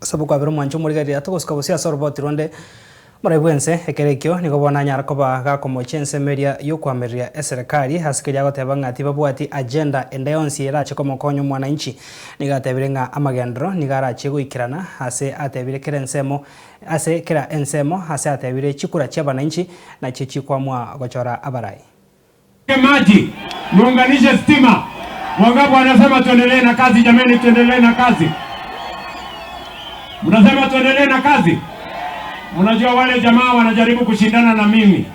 sabu kwa birumu anchu muri gari atoko skabusia sorboti ronde muraibuense ekerekyo niko bona nyara koba gakomochense media yo kwameria serikali hasikiria goteba ngati babwati agenda endayonsi erache komokonyo mwananchi nigatebire nga amagendro nigarache guikirana ase atebire kerensemo ase kera ensemo ase atebire chikura cha bananchi na chichi kwa mwa gochora abarai maji muunganishe stima. Wangapi wanasema tuendelee na kazi? Jamani, tuendelee na kazi. Mnasema tuendelee na kazi. Mnajua wale jamaa wanajaribu kushindana na mimi,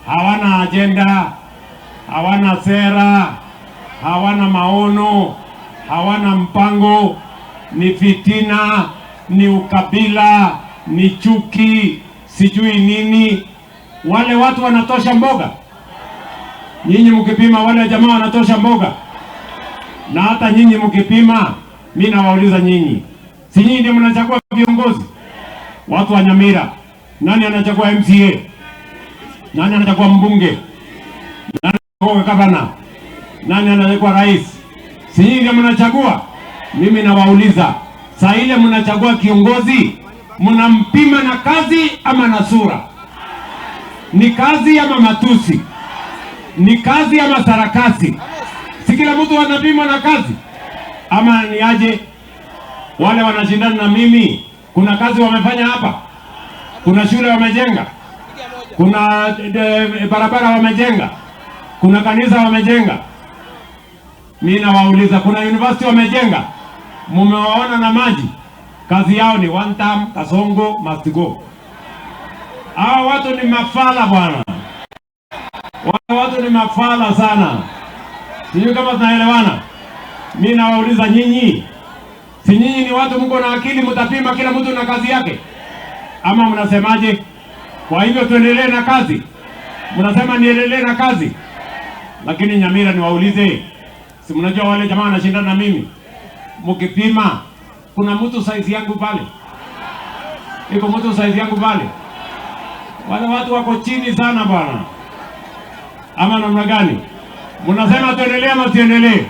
hawana agenda, hawana sera, hawana maono, hawana mpango, ni fitina, ni ukabila, ni chuki, sijui nini. Wale watu wanatosha mboga? Nyinyi mkipima wale jamaa wanatosha mboga? Na hata nyinyi mkipima, mimi nawauliza nyinyi, si nyinyi ndio mnachagua viongozi? Watu wa Nyamira, nani anachagua MCA? Nani anachagua mbunge? Nani anachagua gavana? Nani anachagua rais? Si nyinyi ndio mnachagua? Mimi nawauliza, saa ile mnachagua kiongozi, mnampima na kazi ama na sura? Ni kazi ama matusi? Ni kazi ama sarakasi? Si kila mtu anapimwa na kazi? Ama ni aje? Wale wanashindana na mimi, kuna kazi wamefanya hapa? Kuna shule wamejenga? Kuna barabara wamejenga? Kuna kanisa wamejenga? Mimi nawauliza, kuna university wamejenga? Mumewaona na maji? Kazi yao ni one term, Kasongo must go. Hao watu ni mafala bwana. Watu ni mafala sana. Sijui kama tunaelewana. Mimi nawauliza nyinyi, si nyinyi ni watu mko na akili, mtapima kila mtu na kazi yake? Ama mnasemaje? Kwa hivyo tuendelee na kazi? Mnasema niendelee na kazi? Lakini Nyamira niwaulize, si mnajua wale jamaa wanashindana na mimi? Mkipima, kuna mtu size yangu pale? Iko mtu size yangu pale? Wale watu wako chini sana bwana. Ama namna gani? Mnasema tuendelee ama tuendelee?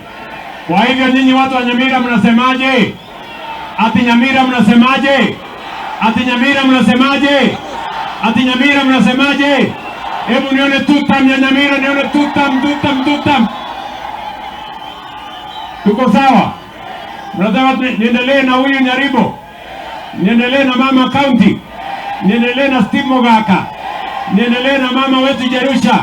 Kwa hivyo nyinyi watu wa Nyamira mnasemaje? Ati Nyamira mnasemaje? Ati Nyamira mnasemaje? Ati Nyamira mnasemaje? Hebu nione tutam ya Nyamira, nione tutam. Tuko sawa? Mnasema niendelee na huyu Nyaribo, niendelee na mama county, niendelee na Steve Mogaka, niendelee na mama wetu Jerusha.